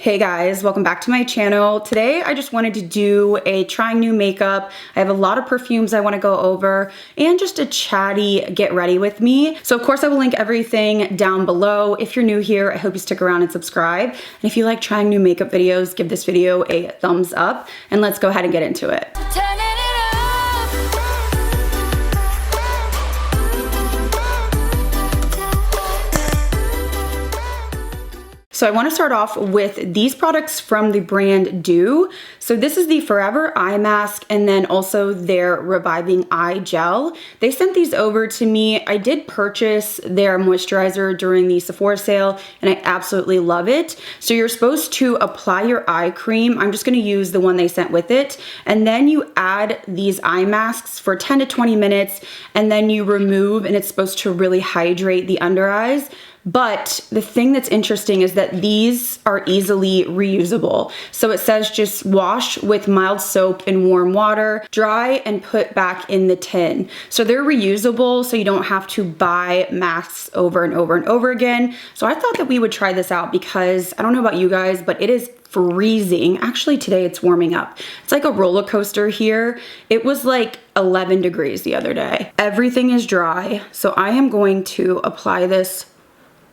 Hey guys, welcome back to my channel. Today I just wanted to do a trying new makeup. I have a lot of perfumes I want to go over and just a chatty get ready with me. So of course I will link everything down below. If you're new here, I hope you stick around and subscribe. And if you like trying new makeup videos, give this video a thumbs up and let's go ahead and get into it. So I want to start off with these products from the brand Dew. So this is the Forever Eye Mask and then also their Reviving Eye Gel. They sent these over to me. I did purchase their moisturizer during the Sephora sale and I absolutely love it. So you're supposed to apply your eye cream. I'm just going to use the one they sent with it. And then you add these eye masks for 10 to 20 minutes and then you remove, and it's supposed to really hydrate the under eyes. But the thing that's interesting is that these are easily reusable. So it says just wash with mild soap and warm water, dry and put back in the tin. So they're reusable, so you don't have to buy masks over and over and over again. So I thought that we would try this out because I don't know about you guys, but it is freezing. Actually, today it's warming up. It's like a roller coaster here. It was like 11 degrees the other day. Everything is dry. So I am going to apply this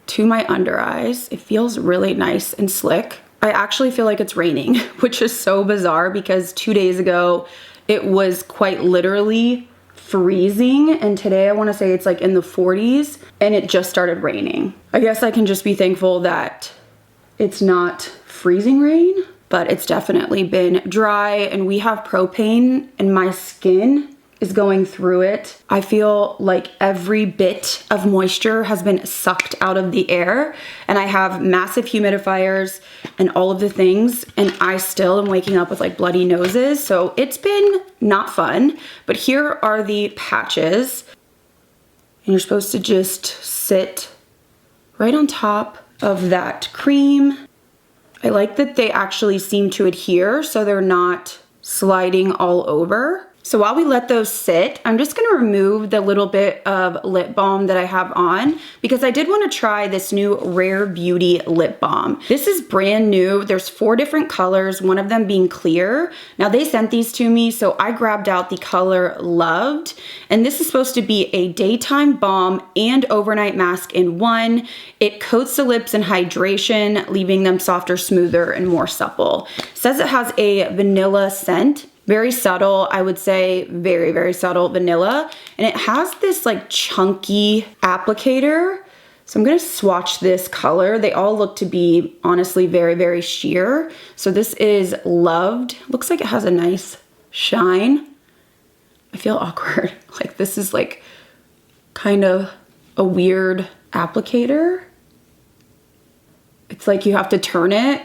to my under eyes. It feels really nice and slick. I actually feel like it's raining, which is so bizarre because 2 days ago it was quite literally freezing, and today I want to say it's like in the 40s and it just started raining. I guess I can just be thankful that it's not freezing rain, but it's definitely been dry and we have propane and my skin is going through it. I feel like every bit of moisture has been sucked out of the air, and I have massive humidifiers and all of the things, and I still am waking up with like bloody noses. So it's been not fun, but here are the patches, and you're supposed to just sit right on top of that cream. I like that they actually seem to adhere so they're not sliding all over. So while we let those sit, I'm just gonna remove the little bit of lip balm that I have on because I did wanna try this new Rare Beauty lip balm. This is brand new. There's 4 different colors, one of them being clear. Now they sent these to me, so I grabbed out the color Loved. And this is supposed to be a daytime balm and overnight mask in one. It coats the lips in hydration, leaving them softer, smoother, and more supple. It says it has a vanilla scent. Very subtle, I would say very, very subtle vanilla. And it has this like chunky applicator. So I'm gonna swatch this color. They all look to be honestly very, very sheer. So this is Loved. Looks like it has a nice shine. I feel awkward. Like this is like kind of a weird applicator. It's like you have to turn it.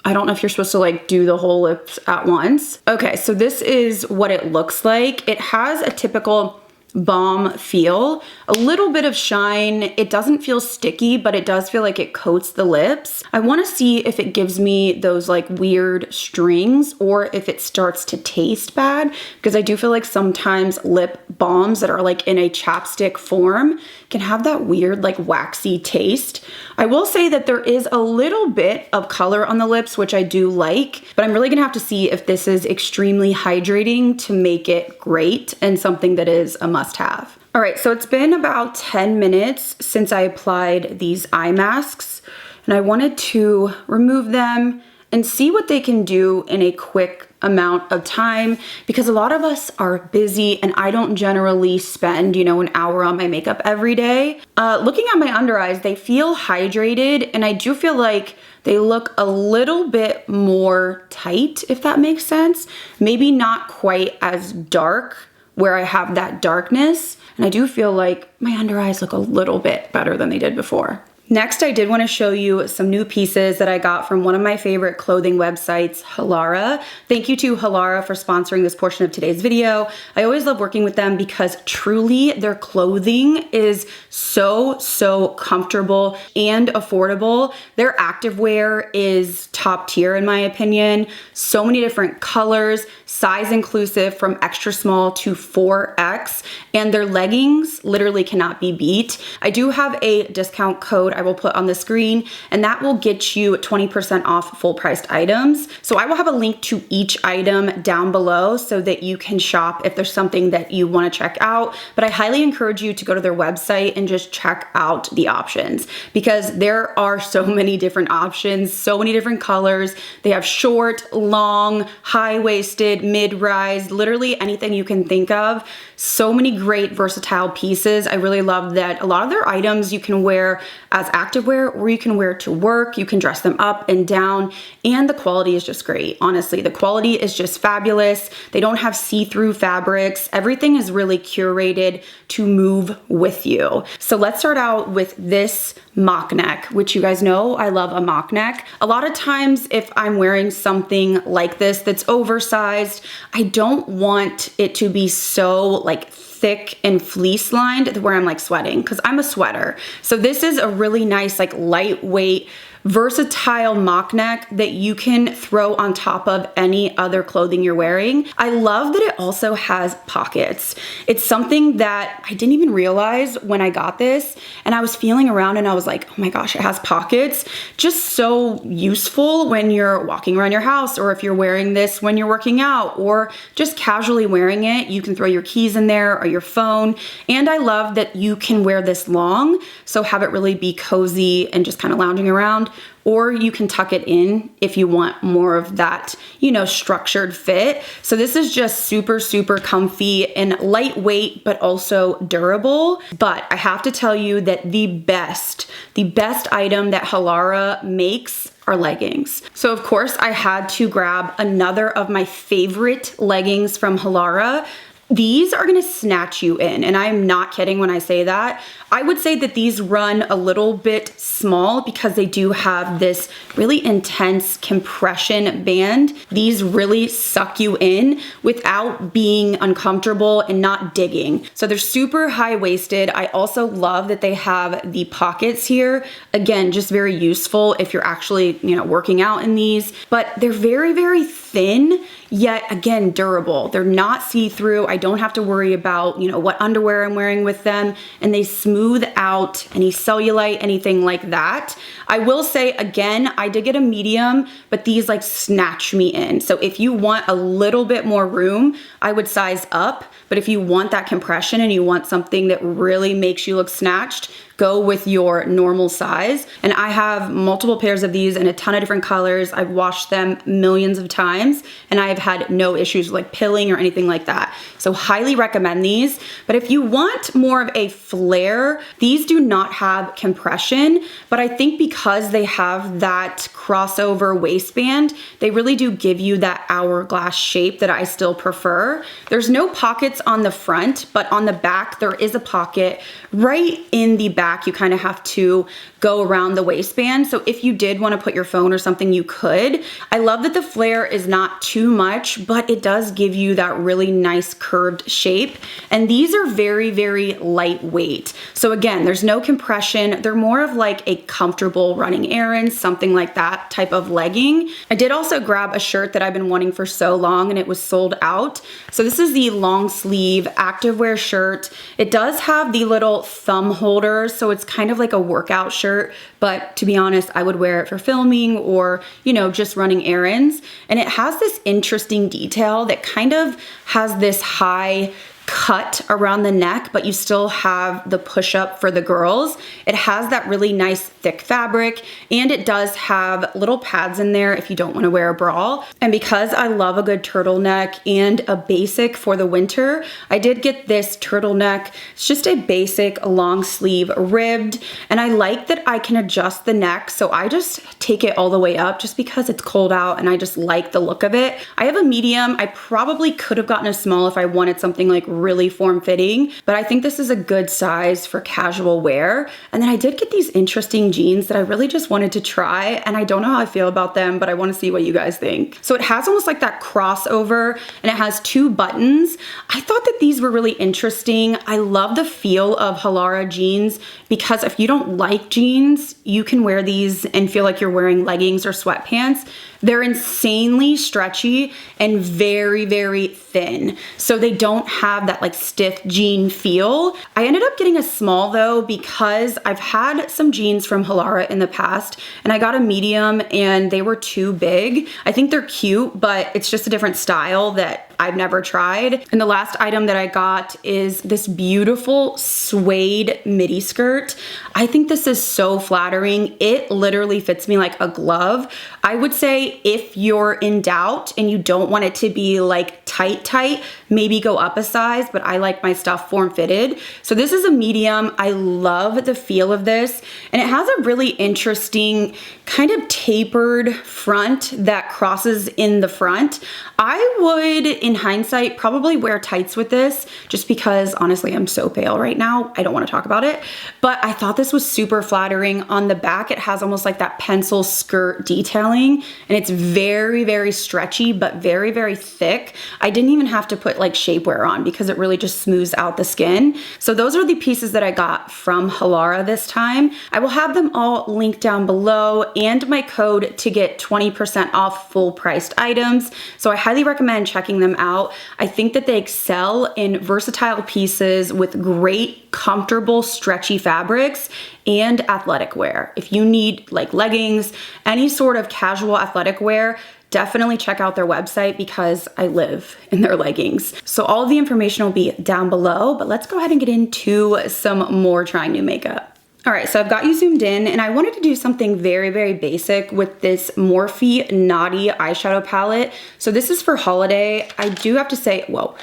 I don't know if you're supposed to like do the whole lips at once. Okay, so this is what it looks like. It has a typical balm feel, a little bit of shine. It doesn't feel sticky, but it does feel like it coats the lips. I want to see if it gives me those like weird strings or if it starts to taste bad, because I do feel like sometimes lip balms that are like in a chapstick form can have that weird like waxy taste. I will say that there is a little bit of color on the lips, which I do like, but I'm really gonna have to see if this is extremely hydrating to make it great and something that is a must-have. All right, so it's been about 10 minutes since I applied these eye masks, and I wanted to remove them and see what they can do in a quick amount of time, because a lot of us are busy and I don't generally spend, you know, an hour on my makeup every day. Looking at my under eyes, they feel hydrated, and I do feel like they look a little bit more tight, if that makes sense. Maybe not quite as dark where I have that darkness, and I do feel like my under eyes look a little bit better than they did before. Next, I did want to show you some new pieces that I got from one of my favorite clothing websites, Halara. Thank you to Halara for sponsoring this portion of today's video. I always love working with them because truly their clothing is so comfortable and affordable. Their activewear is top tier in my opinion. So many different colors, size inclusive from extra small to 4X, and their leggings literally cannot be beat. I do have a discount code I will put on the screen, and that will get you 20% off full priced items. So I will have a link to each item down below so that you can shop if there's something that you want to check out. But I highly encourage you to go to their website and just check out the options, because there are so many different options, so many different colors. They have short, long, high-waisted, mid-rise, literally anything you can think of. So many great versatile pieces. I really love that a lot of their items you can wear as activewear, or you can wear to work. You can dress them up and down, and the quality is just great. Honestly, the quality is just fabulous. They don't have see-through fabrics. Everything is really curated to move with you. So let's start out with this mock neck, which you guys know I love a mock neck. A lot of times if I'm wearing something like this that's oversized, I don't want it to be so like thick and fleece lined where I'm like sweating, because I'm a sweater. So this is a really nice, like lightweight, versatile mock neck that you can throw on top of any other clothing you're wearing. I love that it also has pockets. It's something that I didn't even realize when I got this, and I was feeling around and I was like, oh my gosh, it has pockets. Just so useful when you're walking around your house, or if you're wearing this when you're working out, or just casually wearing it. You can throw your keys in there or your phone. And I love that you can wear this long, so have it really be cozy and just kind of lounging around. Or you can tuck it in if you want more of that, you know, structured fit. So this is just super, super comfy and lightweight, but also durable. But I have to tell you that the best item that Halara makes are leggings. So of course I had to grab another of my favorite leggings from Halara. These are gonna snatch you in, and I'm not kidding when I say that. I would say that these run a little bit small because they do have this really intense compression band. These really suck you in without being uncomfortable and not digging. So they're super high-waisted. I also love that they have the pockets here. Again, just very useful if you're actually, you know, working out in these. But they're very, very thin, yet again, durable. They're not see-through. I don't have to worry about, you know, what underwear I'm wearing with them, and they smooth out any cellulite, anything like that. I will say again, I did get a medium, but these like snatch me in. So if you want a little bit more room, I would size up. But if you want that compression and you want something that really makes you look snatched, go with your normal size. And I have multiple pairs of these in a ton of different colors. I've washed them millions of times, and I've had no issues like pilling or anything like that. So highly recommend these. But if you want more of a flare, these do not have compression, but I think because they have that crossover waistband, they really do give you that hourglass shape that I still prefer. There's no pockets on the front, but on the back, there is a pocket right in the back. You kind of have to go around the waistband. So if you did want to put your phone or something, you could. I love that the flare is not too much, but it does give you that really nice curved shape. And these are very, very lightweight. So again, there's no compression. They're more of like a comfortable running errands, something like that type of legging. I did also grab a shirt that I've been wanting for so long, and it was sold out. So this is the long sleeve activewear shirt. It does have the little thumb holders, so it's kind of like a workout shirt, but to be honest, I would wear it for filming or, you know, just running errands. And it has this interesting detail that kind of has this high cut around the neck, but you still have the push-up for the girls. It has that really nice thick fabric, and it does have little pads in there if you don't want to wear a bra. And because I love a good turtleneck and a basic for the winter, I did get this turtleneck. It's just a basic long sleeve ribbed, and I like that I can adjust the neck, so I just take it all the way up just because it's cold out and I just like the look of it. I have a medium. I probably could have gotten a small if I wanted something like really form-fitting, but I think this is a good size for casual wear. And then I did get these interesting jeans that I really just wanted to try, and I don't know how I feel about them, but I want to see what you guys think. So it has almost like that crossover, and it has two buttons. I thought that these were really interesting. I love the feel of Halara jeans, because if you don't like jeans, you can wear these and feel like you're wearing leggings or sweatpants. They're insanely stretchy and very, very thin. So they don't have that like stiff jean feel. I ended up getting a small though because I've had some jeans from Halara in the past and I got a medium and they were too big. I think they're cute, but it's just a different style that I've never tried. And the last item that I got is this beautiful suede midi skirt. I think this is so flattering. It literally fits me like a glove. I would say if you're in doubt and you don't want it to be like tight, maybe go up a size, but I like my stuff form fitted. So this is a medium. I love the feel of this. And it has a really interesting kind of tapered front that crosses in the front. I would, in hindsight, probably wear tights with this just because honestly, I'm so pale right now. I don't want to talk about it, but I thought this was super flattering. On the back, it has almost like that pencil skirt detailing and it's very, very stretchy, but very, very thick. I didn't even have to put like shapewear on because it really just smooths out the skin. So those are the pieces that I got from Halara this time. I will have them all linked down below and my code to get 20% off full priced items. So I highly recommend checking them out. I think that they excel in versatile pieces with great, comfortable, stretchy fabrics and athletic wear. If you need like leggings, any sort of casual athletic wear, definitely check out their website because I live in their leggings. So all of the information will be down below, but let's go ahead and get into some more trying new makeup. All right, so I've got you zoomed in and I wanted to do something very, very basic with this Morphe Naughty eyeshadow palette. So this is for holiday. I do have to say, whoa.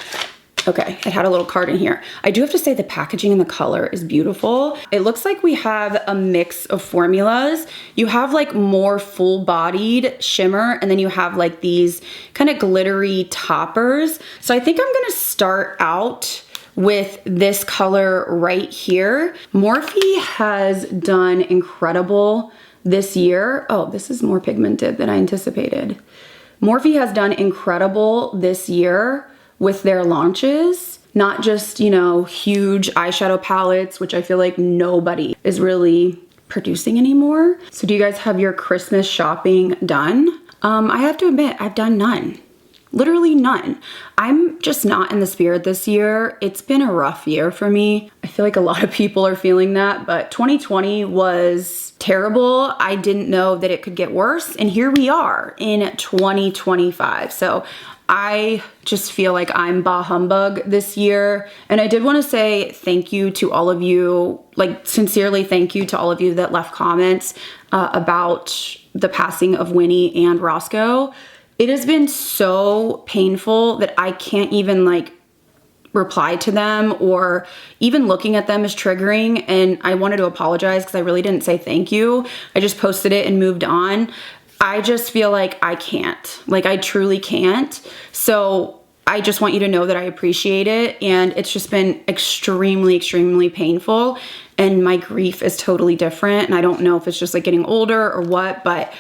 Okay, it had a little card in here. I do have to say the packaging and the color is beautiful. It looks like we have a mix of formulas. You have like more full-bodied shimmer and then you have like these kind of glittery toppers. So I think I'm gonna start out with this color right here. Morphe has done incredible this year. Oh, this is more pigmented than I anticipated. Morphe has done incredible this year with their launches, not just, you know, huge eyeshadow palettes, which I feel like nobody is really producing anymore. So do you guys have your Christmas shopping done? I have to admit, I've done none. Literally none. I'm just not in the spirit this year. It's been a rough year for me. I feel like a lot of people are feeling that, but 2020 was terrible. I didn't know that it could get worse, and here we are in 2025. So I just feel like I'm bah humbug this year. And I did want to say thank you to all of you, like sincerely thank you to all of you that left comments about the passing of Winnie and Roscoe. It has been so painful that I can't even like reply to them, or even looking at them is triggering. And I wanted to apologize because I really didn't say thank you. I just posted it and moved on. I just feel like I can't, like I truly can't. So I just want you to know that I appreciate it. And it's just been extremely, extremely painful. And my grief is totally different. And I don't know if it's just like getting older or what, but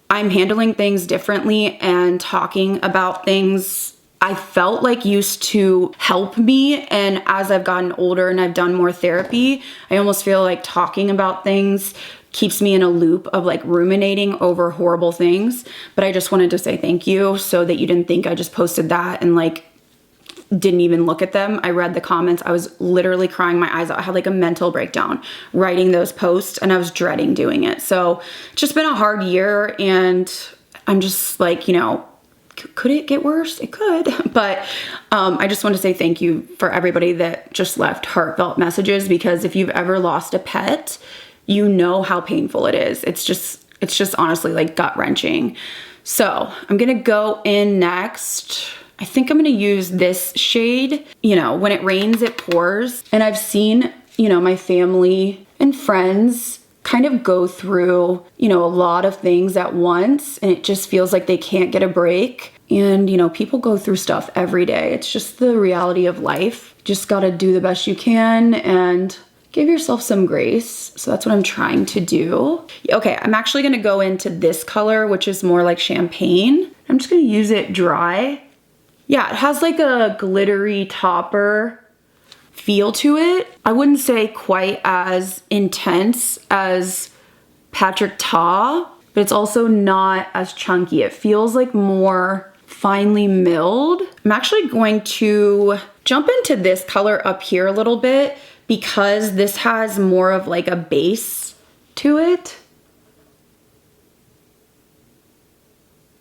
I'm handling things differently and talking about things I felt like used to help me. And as I've gotten older and I've done more therapy, I almost feel like talking about things keeps me in a loop of like ruminating over horrible things. But I just wanted to say thank you so that you didn't think I just posted that and like didn't even look at them. I read the comments. I was literally crying my eyes out. I had like a mental breakdown writing those posts and I was dreading doing it. So it's just been a hard year and I'm just like, you know, could it get worse? It could, but I just want to say thank you for everybody that just left heartfelt messages, because if you've ever lost a pet, you know how painful it is. It's just honestly like gut wrenching. So I'm gonna go in next. I think I'm gonna use this shade. You know, when it rains, it pours. And I've seen, you know, my family and friends kind of go through, you know, a lot of things at once, and it just feels like they can't get a break. And, you know, people go through stuff every day. It's just the reality of life. Just gotta do the best you can and give yourself some grace. So that's what I'm trying to do. Okay, I'm actually gonna go into this color, which is more like champagne. I'm just gonna use it dry. Yeah, it has like a glittery topper feel to it. I wouldn't say quite as intense as Patrick Ta, but it's also not as chunky. It feels like more finely milled. I'm actually going to jump into this color up here a little bit because this has more of like a base to it.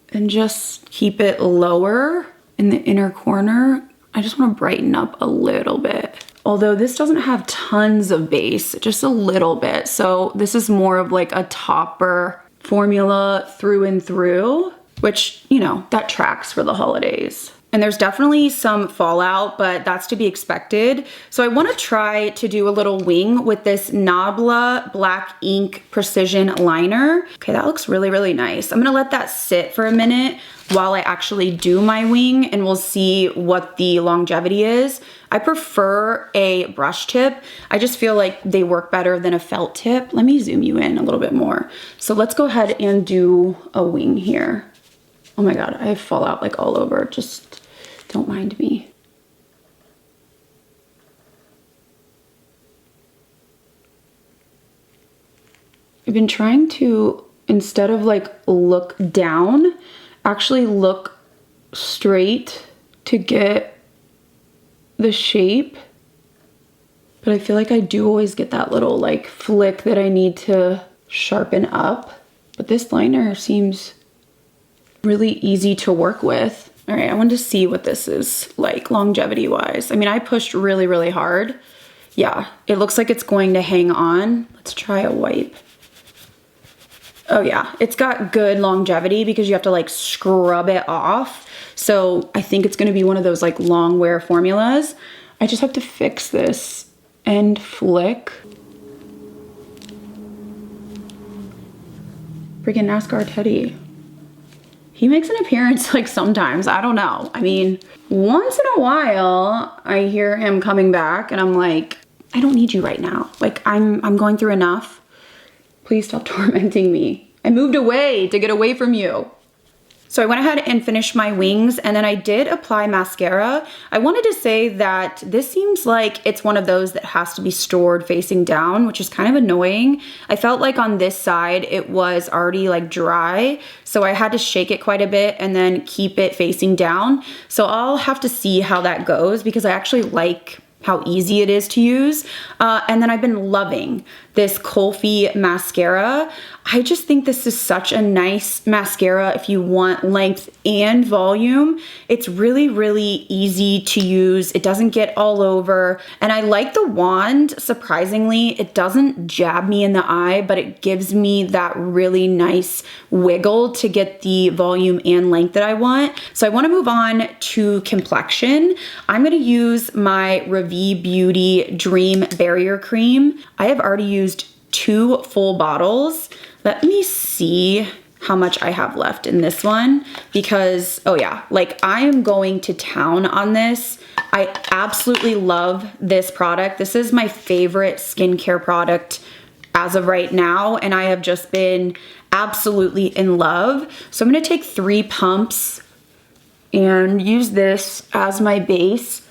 And just keep it lower in the inner corner. I just want to brighten up a little bit. Although this doesn't have tons of base, just a little bit. So this is more of like a topper formula through and through, which, you know, that tracks for the holidays. And there's definitely some fallout, but that's to be expected. So I want to try to do a little wing with this Nabla Black Ink Precision Liner. Okay, that looks really, really nice. I'm gonna let that sit for a minute while I actually do my wing, and we'll see what the longevity is. I prefer a brush tip. I just feel like they work better than a felt tip. Let me zoom you in a little bit more. So let's go ahead and do a wing here. Oh my God, I have fallout like all over. Just don't mind me. I've been trying to, instead of like look down, actually look straight to get the shape. But I feel like I do always get that little like flick that I need to sharpen up. But this liner seems really easy to work with. All right, I wanted to see what this is like longevity wise. I mean, I pushed really, really hard. Yeah, it looks like it's going to hang on. Let's try a wipe. Oh yeah, it's got good longevity because you have to like scrub it off. So I think it's gonna be one of those like long wear formulas. I just have to fix this end flick. Freaking NASCAR Teddy. He makes an appearance like sometimes, I don't know. I mean, once in a while I hear him coming back and I'm like, I don't need you right now. Like I'm going through enough. Please stop tormenting me. I moved away to get away from you. So I went ahead and finished my wings, and then I did apply mascara. I wanted to say that this seems like it's one of those that has to be stored facing down, which is kind of annoying. I felt like on this side it was already like dry, so I had to shake it quite a bit and then keep it facing down. So I'll have to see how that goes because I actually like how easy it is to use. And then I've been loving this Kulfi mascara. I just think this is such a nice mascara if you want length and volume. It's really, really easy to use. It doesn't get all over. And I like the wand, surprisingly. It doesn't jab me in the eye, but it gives me that really nice wiggle to get the volume and length that I want. So I wanna move on to complexion. I'm gonna use my BabsBeauty Dream Barrier Cream. I have already used 2 full bottles. Let me see how much I have left in this one because, oh yeah, like I am going to town on this. I absolutely love this product. This is my favorite skincare product as of right now, and I have just been absolutely in love. So I'm gonna take 3 pumps and use this as my base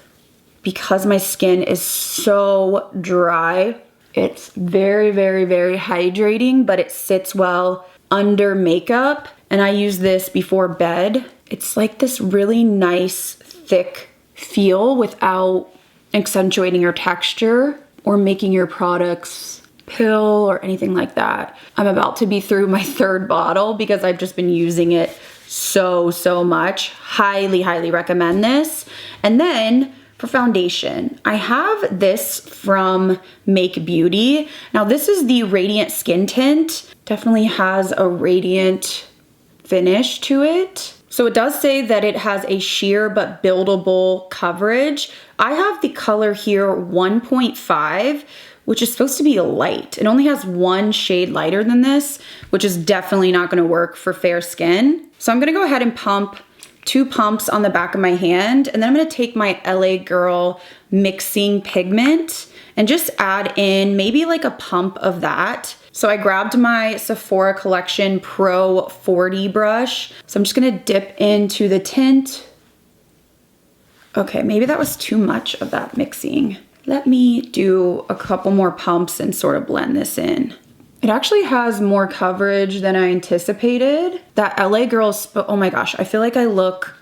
because my skin is so dry. It's very, very, very hydrating, but it sits well under makeup. And I use this before bed. It's like this really nice, thick feel without accentuating your texture or making your products pill or anything like that. I'm about to be through my 3rd bottle because I've just been using it so much. Highly, highly recommend this. And then for foundation, I have this from Make Beauty. Now this is the Radiant Skin Tint. Definitely has a radiant finish to it. So it does say that it has a sheer but buildable coverage. I have the color here 1.5, which is supposed to be light. It only has 1 shade lighter than this, which is definitely not gonna work for fair skin. So I'm gonna go ahead and pump 2 pumps on the back of my hand, and then I'm gonna take my LA Girl mixing pigment and just add in maybe like a pump of that. So I grabbed my Sephora Collection Pro 40 brush. So I'm just gonna dip into the tint. Okay, maybe that was too much of that mixing. Let me do a couple more pumps and sort of blend this in. It actually has more coverage than I anticipated. That LA Girl, oh my gosh, I feel like I look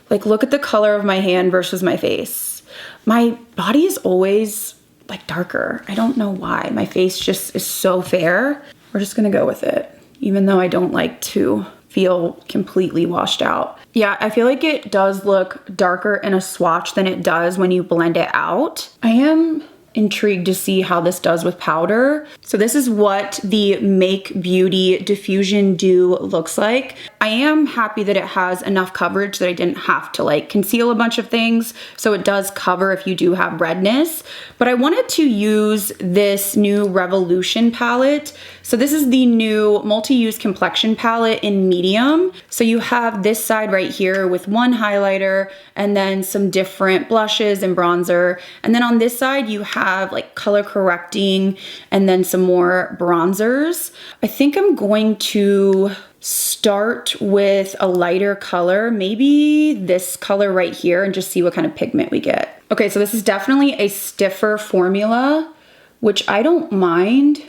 Like, look at the color of my hand versus my face. My body is always like darker. I don't know why. My face just is so fair. We're just gonna go with it, even though I don't like to feel completely washed out. Yeah, I feel like it does look darker in a swatch than it does when you blend it out. I am intrigued to see how this does with powder. So this is what the Make Beauty Diffusion Dew looks like. I am happy that it has enough coverage that I didn't have to like conceal a bunch of things. So it does cover if you do have redness. But I wanted to use this new Revolution palette. So this is the new multi-use complexion palette in medium. So you have this side right here with one highlighter and then some different blushes and bronzer. And then on this side you have like color correcting and then some more bronzers. I think I'm going to start with a lighter color, maybe this color right here, and just see what kind of pigment we get. Okay, so this is definitely a stiffer formula, which I don't mind.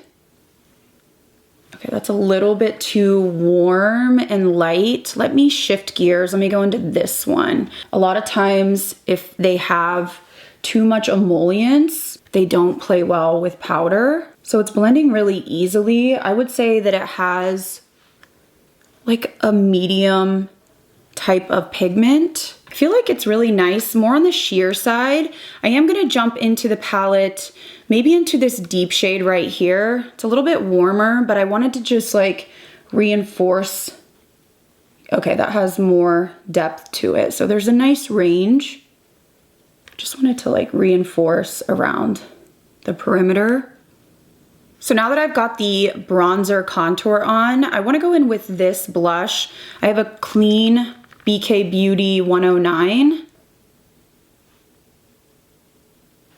Okay, that's a little bit too warm and light. Let me shift gears. Let me go into this one. A lot of times if they have too much emollients, they don't play well with powder. So it's blending really easily. I would say that it has like a medium type of pigment. I feel like it's really nice, more on the sheer side. I am gonna jump into the palette, maybe into this deep shade right here. It's a little bit warmer, but I wanted to just like reinforce. Okay, that has more depth to it. So there's a nice range. Just wanted to like reinforce around the perimeter. So now that I've got the bronzer contour on, I want to go in with this blush. I have a clean BK Beauty 109.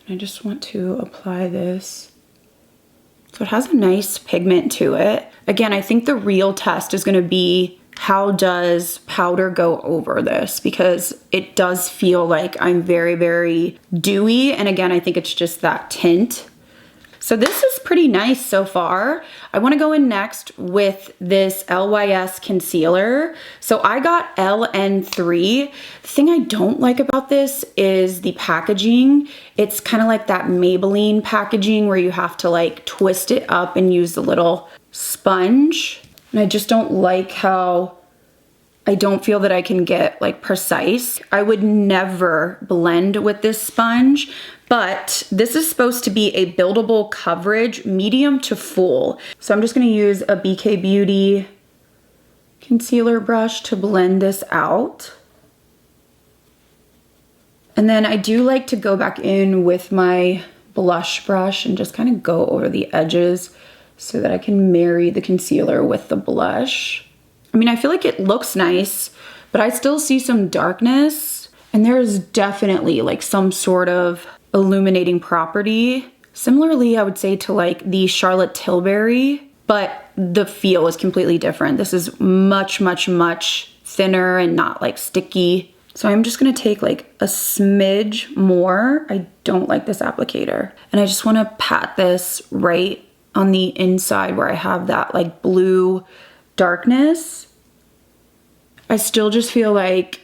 I just want to apply this. So it has a nice pigment to it. Again, I think the real test is going to be how does powder go over this, because it does feel like I'm very, very dewy. And again, I think it's just that tint. So this is pretty nice so far. I want to go in next with this LYS concealer. So I got LN3. The thing I don't like about this is the packaging. It's kind of like that Maybelline packaging where you have to like twist it up and use the little sponge. And I just don't like how I don't feel that I can get like precise. I would never blend with this sponge, but this is supposed to be a buildable coverage, medium to full. So I'm just gonna use a BK Beauty concealer brush to blend this out. And then I do like to go back in with my blush brush and just kind of go over the edges so that I can marry the concealer with the blush. I mean, I feel like it looks nice, but I still see some darkness, and there is definitely like some sort of illuminating property. Similarly, I would say to like the Charlotte Tilbury, but the feel is completely different. This is much, much, much thinner and not like sticky. So I'm just gonna take like a smidge more. I don't like this applicator. And I just wanna pat this right on the inside where I have that like blue darkness. I still just feel like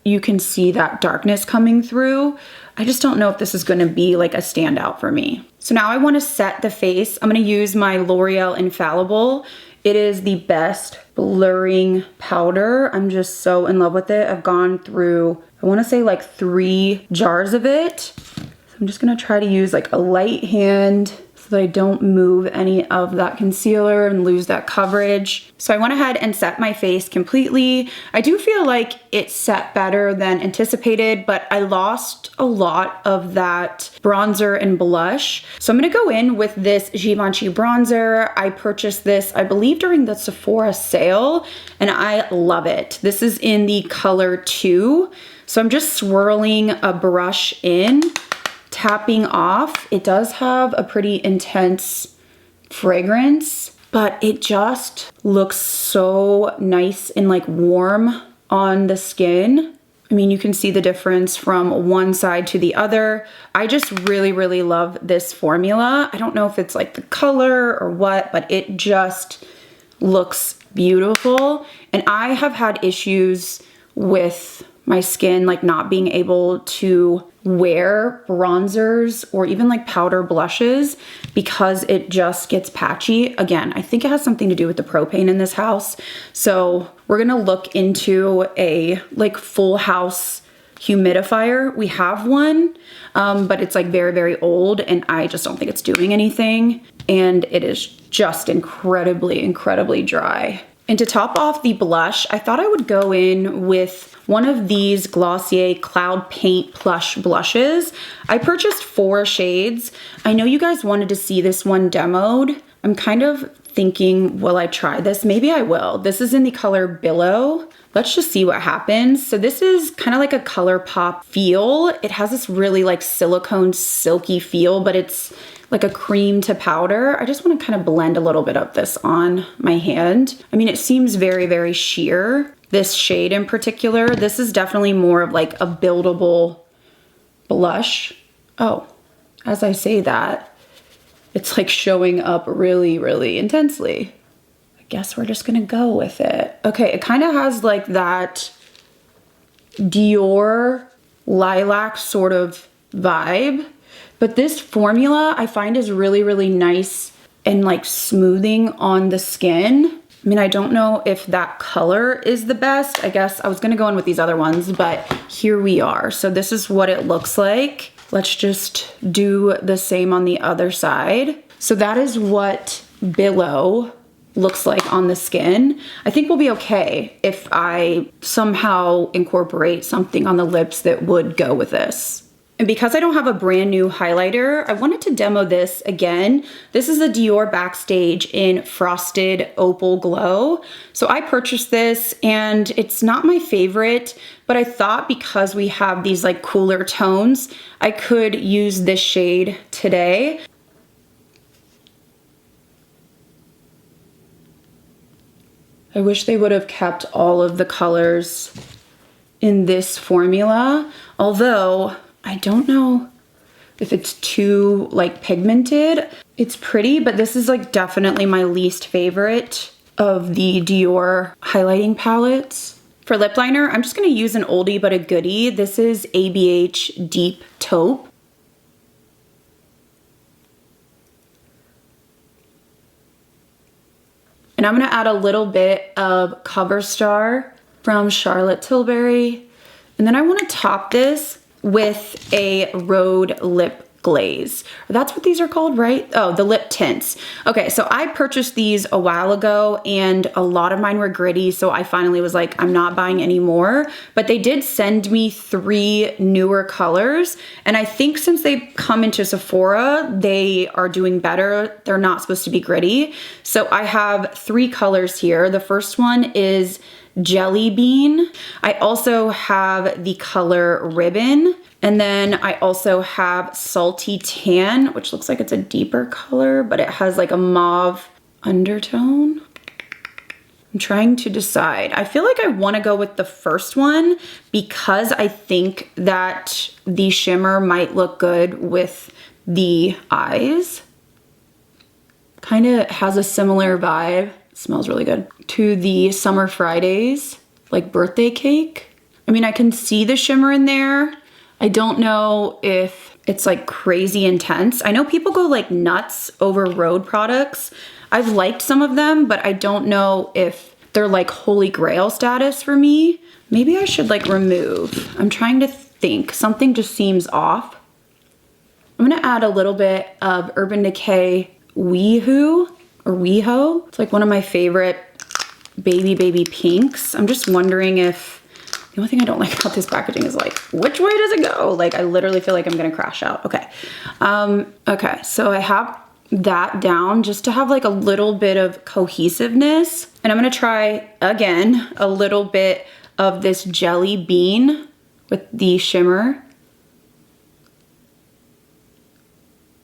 you can see that darkness coming through. I just don't know if this is gonna be like a standout for me. So now I wanna set the face. I'm gonna use my L'Oreal Infallible. It is the best blurring powder. I'm just so in love with it. I've gone through, I wanna say like 3 jars of it. So I'm just gonna try to use like a light hand so that I don't move any of that concealer and lose that coverage. So I went ahead and set my face completely. I do feel like it set better than anticipated, but I lost a lot of that bronzer and blush. So I'm gonna go in with this Givenchy bronzer. I purchased this, I believe, during the Sephora sale, and I love it. This is in the color 2. So I'm just swirling a brush in, tapping off. It does have a pretty intense fragrance, but it just looks so nice and like warm on the skin. I mean, you can see the difference from one side to the other. I just really, really love this formula. I don't know if it's like the color or what, but it just looks beautiful. And I have had issues with my skin like not being able to wear bronzers or even like powder blushes because it just gets patchy. Again, I think it has something to do with the propane in this house. So we're gonna look into a like full house humidifier. We have one, but it's like very, very old and I just don't think it's doing anything. And it is just incredibly, incredibly dry. And to top off the blush, I thought I would go in with one of these Glossier Cloud Paint Plush blushes. I purchased 4 shades. I know you guys wanted to see this one demoed. I'm kind of thinking, will I try this? Maybe I will. This is in the color Billow. Let's just see what happens. So this is kind of like a ColourPop feel. It has this really like silicone silky feel, but it's like a cream to powder. I just want to kind of blend a little bit of this on my hand. I mean, it seems very, very sheer. This shade in particular, this is definitely more of like a buildable blush. Oh, as I say that, it's like showing up really, really intensely. I guess we're just gonna go with it. Okay, it kind of has like that Dior lilac sort of vibe, but this formula I find is really, really nice and like smoothing on the skin. I mean, I don't know if that color is the best. I guess I was gonna go in with these other ones, but here we are. So this is what it looks like. Let's just do the same on the other side. So that is what Billow looks like on the skin. I think we'll be okay if I somehow incorporate something on the lips that would go with this. And because I don't have a brand new highlighter, I wanted to demo this again. This is a Dior Backstage in Frosted Opal Glow. So I purchased this and it's not my favorite, but I thought because we have these like cooler tones, I could use this shade today. I wish they would have kept all of the colors in this formula, although I don't know if it's too like pigmented. It's pretty, but this is like definitely my least favorite of the Dior highlighting palettes. For lip liner, I'm just gonna use an oldie but a goodie. This is ABH Deep Taupe. And I'm gonna add a little bit of Cover Star from Charlotte Tilbury. And then I wanna top this with a Rhode lip glaze. That's what these are called, right? Oh, the lip tints. Okay, so I purchased these a while ago and a lot of mine were gritty, so I finally was like, I'm not buying any more. But they did send me 3 newer colors, and I think since they come into Sephora, they are doing better. They're not supposed to be gritty. So I have 3 colors here. The first one is Jelly Bean. I also have the color Ribbon. And then I also have Salty Tan, which looks like it's a deeper color, but it has like a mauve undertone. I'm trying to decide. I feel like I want to go with the first one because I think that the shimmer might look good with the eyes. Kind of has a similar vibe. It smells really good. To the Summer Fridays, like birthday cake. I mean, I can see the shimmer in there. I don't know if it's like crazy intense. I know people go like nuts over Rhode products. I've liked some of them, but I don't know if they're like holy grail status for me. Maybe I should like remove. I'm trying to think. Something just seems off. I'm gonna add a little bit of Urban Decay WeHo or WeHo. It's like one of my favorite baby pinks. I'm just wondering if, the only thing I don't like about this packaging is like, which way does it go? Like I literally feel like I'm gonna crash out. Okay. Okay, so I have that down just to have like a little bit of cohesiveness. And I'm gonna try again, a little bit of this Jelly Bean with the shimmer.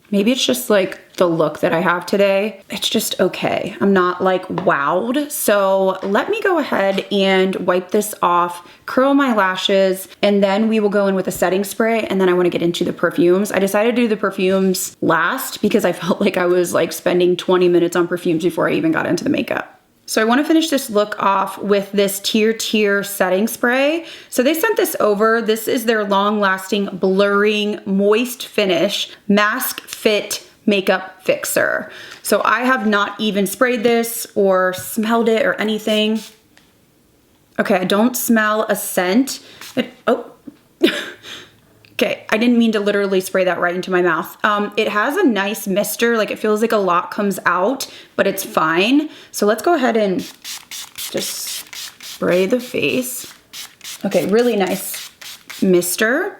Maybe it's just like the look that I have today. It's just okay. I'm not like wowed. So let me go ahead and wipe this off, curl my lashes, and then we will go in with a setting spray, and then I wanna get into the perfumes. I decided to do the perfumes last because I felt like I was like spending 20 minutes on perfumes before I even got into the makeup. So I want to finish this look off with this Tier setting spray. So they sent this over. This is their long-lasting blurring moist finish mask fit makeup fixer. So I have not even sprayed this or smelled it or anything. Okay, I don't smell a scent. Oh. Okay, I didn't mean to literally spray that right into my mouth. It has a nice mister, like it feels like a lot comes out, but it's fine. So let's go ahead and just spray the face. Okay, really nice mister.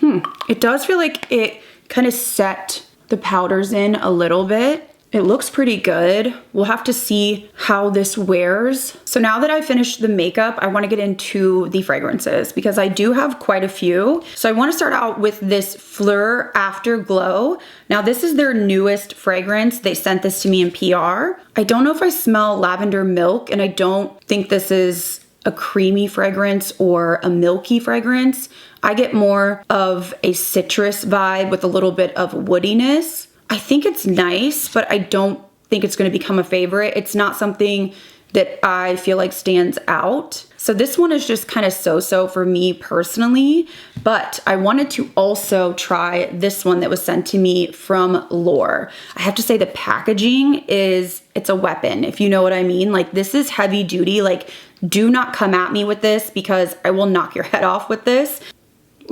It does feel like it kind of set the powders in a little bit. It looks pretty good. We'll have to see how this wears. So now that I've finished the makeup, I wanna get into the fragrances because I do have quite a few. So I wanna start out with this Fleur Afterglow. Now this is their newest fragrance. They sent this to me in PR. I don't know if I smell lavender milk, and I don't think this is a creamy fragrance or a milky fragrance. I get more of a citrus vibe with a little bit of woodiness. I think it's nice, but I don't think it's gonna become a favorite. It's not something that I feel like stands out. So this one is just kind of so-so for me personally, but I wanted to also try this one that was sent to me from Lore. I have to say the packaging it's a weapon, if you know what I mean. Like this is heavy duty, like do not come at me with this because I will knock your head off with this.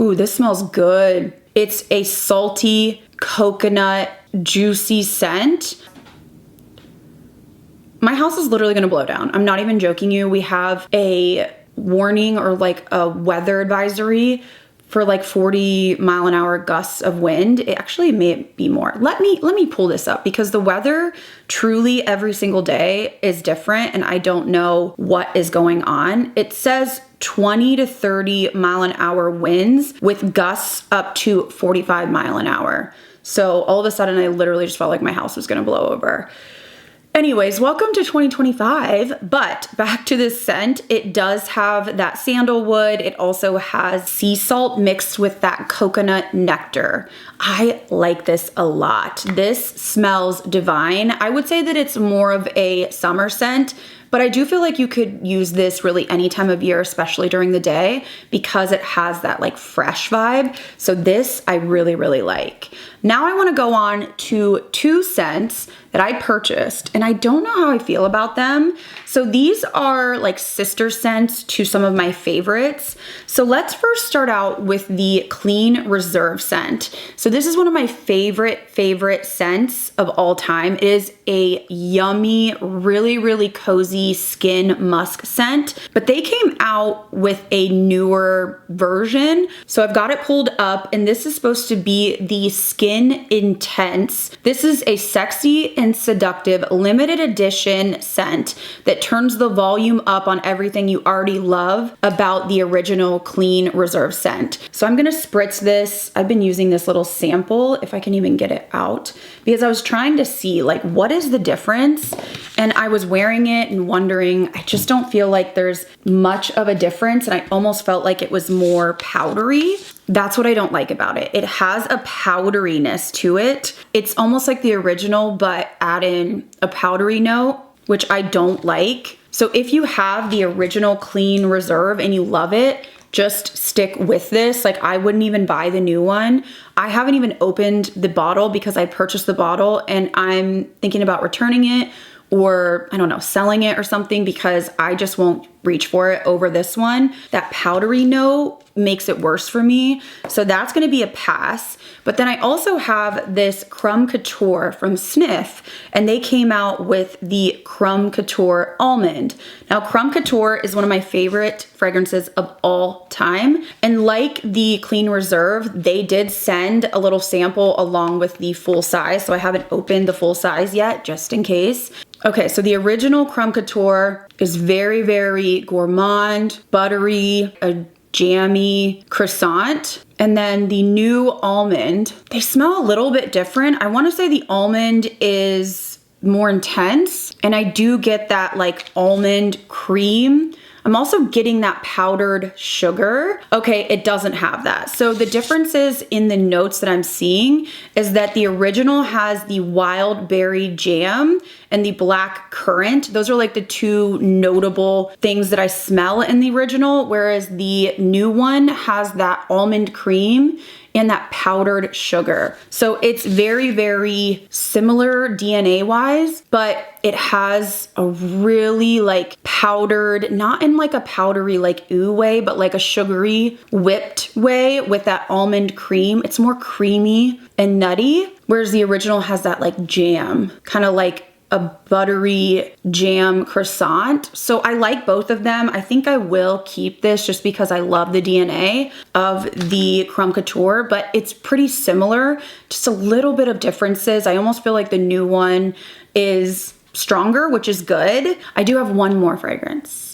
Ooh, this smells good. It's a salty coconut juicy scent. My house is literally gonna blow down. I'm not even joking you. We have a warning or like a weather advisory for like 40-mile-an-hour gusts of wind. It actually may be more. Let me pull this up because the weather truly every single day is different and I don't know what is going on. It says 20 to 30-mile-an-hour winds with gusts up to 45-mile-an-hour. So all of a sudden I literally just felt like my house was gonna blow over. Anyways, welcome to 2025, but back to this scent. It does have that sandalwood. It also has sea salt mixed with that coconut nectar. I like this a lot. This smells divine. I would say that it's more of a summer scent, but I do feel like you could use this really any time of year, especially during the day, because it has that like fresh vibe. So this I really, really like. Now I wanna go on to two scents that I purchased, and I don't know how I feel about them. So these are like sister scents to some of my favorites. So let's first start out with the Clean Reserve scent. So this is one of my favorite scents of all time. It is a yummy, really, really cozy skin musk scent, but they came out with a newer version. So I've got it pulled up, and this is supposed to be the Skin Intense. This is a sexy and seductive limited edition scent that turns the volume up on everything you already love about the original Clean Reserve scent. So I'm gonna spritz this. I've been using this little sample, if I can even get it out, because I was trying to see like what is the difference, and I was wearing it and wondering, I just don't feel like there's much of a difference, and I almost felt like it was more powdery. That's what I don't like about it. It has a powderiness to it. It's almost like the original, but add in a powdery note, which I don't like. So if you have the original Clean Reserve and you love it, just stick with this. Like I wouldn't even buy the new one. I haven't even opened the bottle because I purchased the bottle and I'm thinking about returning it or I don't know, selling it or something because I just won't reach for it over this one. That powdery note makes it worse for me. So that's gonna be a pass. But then I also have this Crumb Couture from Sniff, and they came out with the Crumb Couture Almond. Now Crumb Couture is one of my favorite fragrances of all time. And like the Clean Reserve, they did send a little sample along with the full size. So I haven't opened the full size yet, just in case. Okay, so the original Crumb Couture is very, very gourmand, buttery, a jammy croissant. And then the new almond, they smell a little bit different. I wanna say the almond is more intense, and I do get that like almond cream. I'm also getting that powdered sugar. Okay, it doesn't have that. So the differences in the notes that I'm seeing is that the original has the wild berry jam, and the Black Currant. Those are like the two notable things that I smell in the original, whereas the new one has that almond cream and that powdered sugar. So it's very, very similar DNA wise, but it has a really like powdered, not in like a powdery like ooh way, but like a sugary whipped way with that almond cream. It's more creamy and nutty, whereas the original has that like jam, kind of like a buttery jam croissant. So I like both of them. I think I will keep this just because I love the DNA of the Crumb Couture, but it's pretty similar, just a little bit of differences. I almost feel like the new one is stronger, which is good. I do have one more fragrance.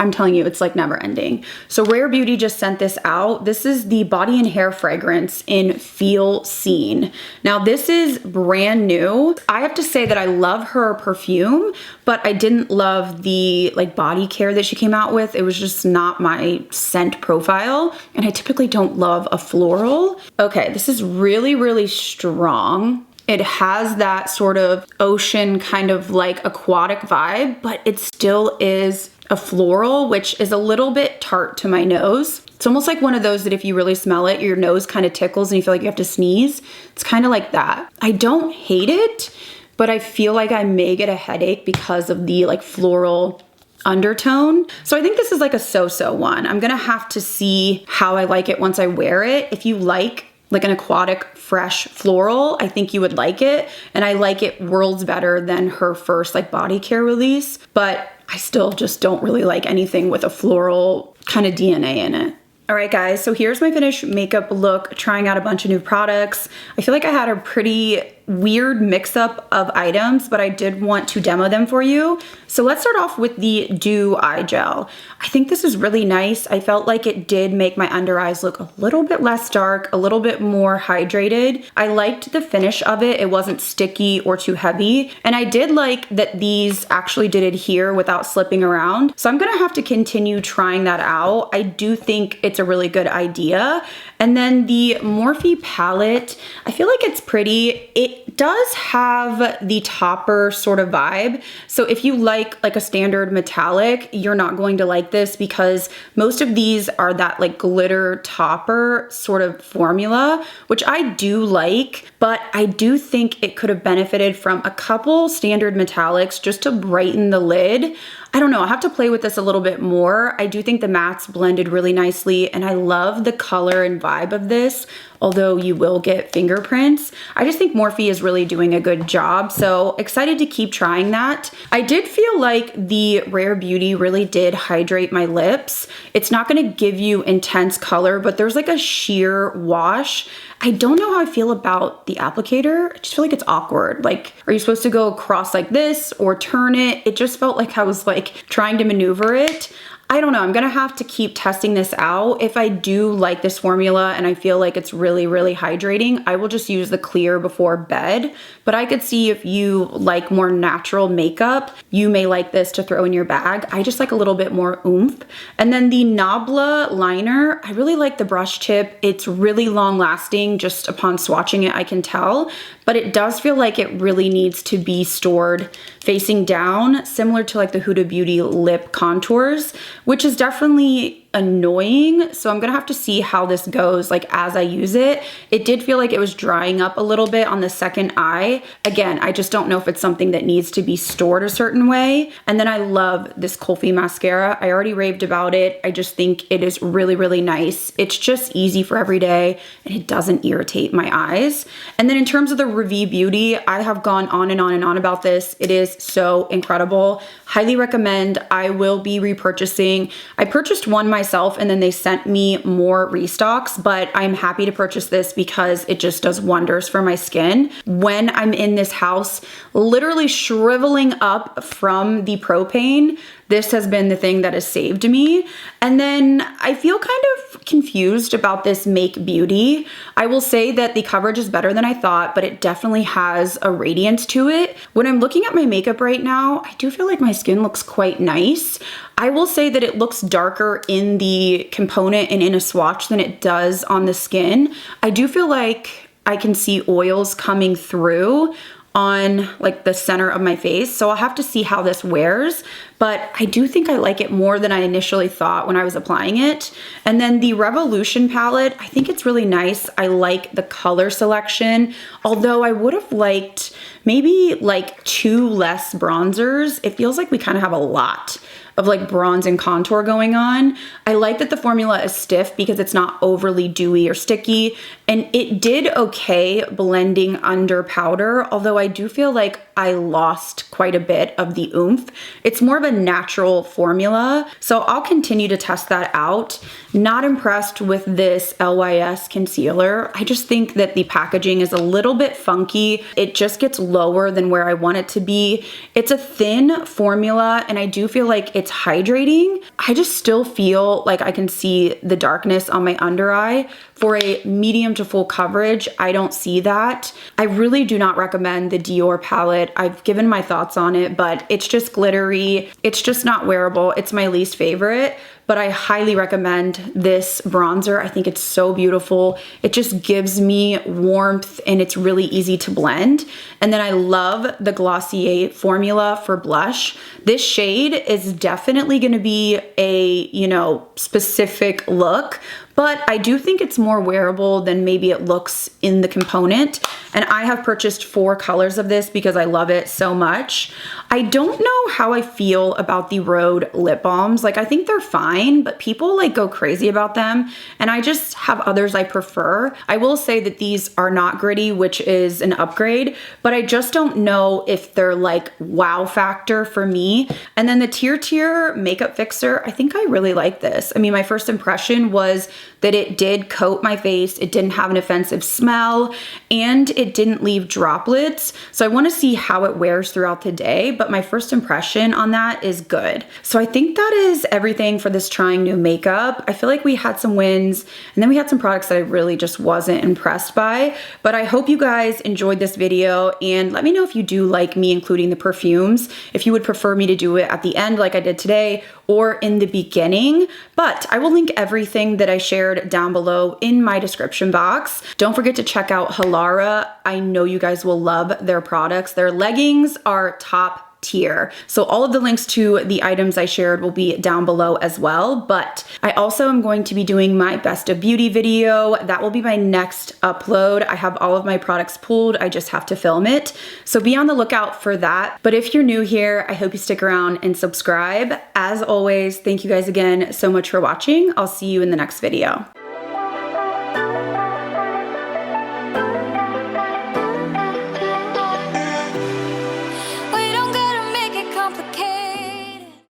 I'm telling you, it's like never ending. So Rare Beauty just sent this out. This is the body and hair fragrance in Feel Seen. Now this is brand new. I have to say that I love her perfume, but I didn't love the like body care that she came out with. It was just not my scent profile. And I typically don't love a floral. Okay, this is really, really strong. It has that sort of ocean kind of like aquatic vibe, but it still is a floral, which is a little bit tart to my nose. It's almost like one of those that if you really smell it, your nose kind of tickles and you feel like you have to sneeze. It's kind of like that. I don't hate it, but I feel like I may get a headache because of the like floral undertone. So I think this is like a so-so one. I'm gonna have to see how I like it once I wear it. If you like an aquatic fresh floral, I think you would like it. And I like it worlds better than her first like body care release, but I still just don't really like anything with a floral kind of DNA in it. All right, guys, so here's my finished makeup look, trying out a bunch of new products. I feel like I had a pretty weird mix-up of items, but I did want to demo them for you. So let's start off with the Dew Eye Gel. I think this is really nice. I felt like it did make my under eyes look a little bit less dark, a little bit more hydrated. I liked the finish of it. It wasn't sticky or too heavy. And I did like that these actually did adhere without slipping around. So I'm gonna have to continue trying that out. I do think it's a really good idea. And then the Morphe palette, I feel like it's pretty. It does have the topper sort of vibe. So if you like a standard metallic, you're not going to like this because most of these are that like glitter topper sort of formula, which I do like, but I do think it could have benefited from a couple standard metallics just to brighten the lid. I don't know, I'll have to play with this a little bit more. I do think the mattes blended really nicely and I love the color and vibe of this, although you will get fingerprints. I just think Morphe is really doing a good job, so excited to keep trying that. I did feel like the Rare Beauty really did hydrate my lips. It's not gonna give you intense color, but there's like a sheer wash. I don't know how I feel about the applicator. I just feel like it's awkward. Like, are you supposed to go across like this or turn it? It just felt like I was like trying to maneuver it. I don't know, I'm gonna have to keep testing this out. If I do like this formula and I feel like it's really, really hydrating, I will just use the clear before bed. But I could see if you like more natural makeup, you may like this to throw in your bag. I just like a little bit more oomph. And then the Nabla liner, I really like the brush tip. It's really long lasting, just upon swatching it, I can tell. But it does feel like it really needs to be stored facing down, similar to like the Huda Beauty lip contours, which is definitely annoying. So I'm gonna have to see how this goes like as I use it. It did feel like it was drying up a little bit on the second eye. Again, I just don't know if it's something that needs to be stored a certain way. And then I love this Kulfi mascara. I already raved about it. I just think it is really, really nice. It's just easy for every day and it doesn't irritate my eyes. And then in terms of the Revie Beauty, I have gone on and on and on about this. It is so incredible. Highly recommend. I will be repurchasing. I purchased one myself and then they sent me more restocks, but I'm happy to purchase this because it just does wonders for my skin. When I'm in this house, literally shriveling up from the propane, this has been the thing that has saved me. And then I feel kind of confused about this Make Beauty. I will say that the coverage is better than I thought, but it definitely has a radiance to it. When I'm looking at my makeup right now, I do feel like my skin looks quite nice. I will say that it looks darker in the component and in a swatch than it does on the skin. I do feel like I can see oils coming through on like the center of my face. So I'll have to see how this wears, but I do think I like it more than I initially thought when I was applying it. And then the Revolution palette, I think it's really nice. I like the color selection, although I would have liked maybe like 2 less bronzers. It feels like we kind of have a lot of like bronze and contour going on. I like that the formula is stiff because it's not overly dewy or sticky, and it did okay blending under powder, although I do feel like I lost quite a bit of the oomph. It's more of a natural formula, so I'll continue to test that out. Not impressed with this LYS concealer. I just think that the packaging is a little bit funky. It just gets lower than where I want it to be. It's a thin formula, and I do feel like it's hydrating. I just still feel like I can see the darkness on my under eye. For a medium to full coverage, I don't see that. I really do not recommend the Dior palette. I've given my thoughts on it, but it's just glittery. It's just not wearable. It's my least favorite, but I highly recommend this bronzer. I think it's so beautiful. It just gives me warmth and it's really easy to blend. And then I love the Glossier formula for blush. This shade is definitely gonna be a, you know, specific look, but I do think it's more wearable than maybe it looks in the component. And I have purchased 4 colors of this because I love it so much. I don't know how I feel about the Rhode lip balms. Like, I think they're fine, but people like go crazy about them. And I just have others I prefer. I will say that these are not gritty, which is an upgrade, but I just don't know if they're like wow factor for me. And then the Tier makeup fixer, I think I really like this. I mean, my first impression was that it did coat my face, it didn't have an offensive smell, and it didn't leave droplets. So I want to see how it wears throughout the day, but my first impression on that is good. So I think that is everything for this trying new makeup. I feel like we had some wins, and then we had some products that I really just wasn't impressed by, but I hope you guys enjoyed this video, and let me know if you do like me including the perfumes, if you would prefer me to do it at the end like I did today, or in the beginning, but I will link everything that I shared down below in my description box. Don't forget to check out Halara. I know you guys will love their products. Their leggings are top tier. So all of the links to the items I shared will be down below as well, but I also am going to be doing my best of beauty video. That will be my next upload. I have all of my products pulled. I just have to film it. So be on the lookout for that. But if you're new here, I hope you stick around and subscribe. As always, thank you guys again so much for watching. I'll see you in the next video.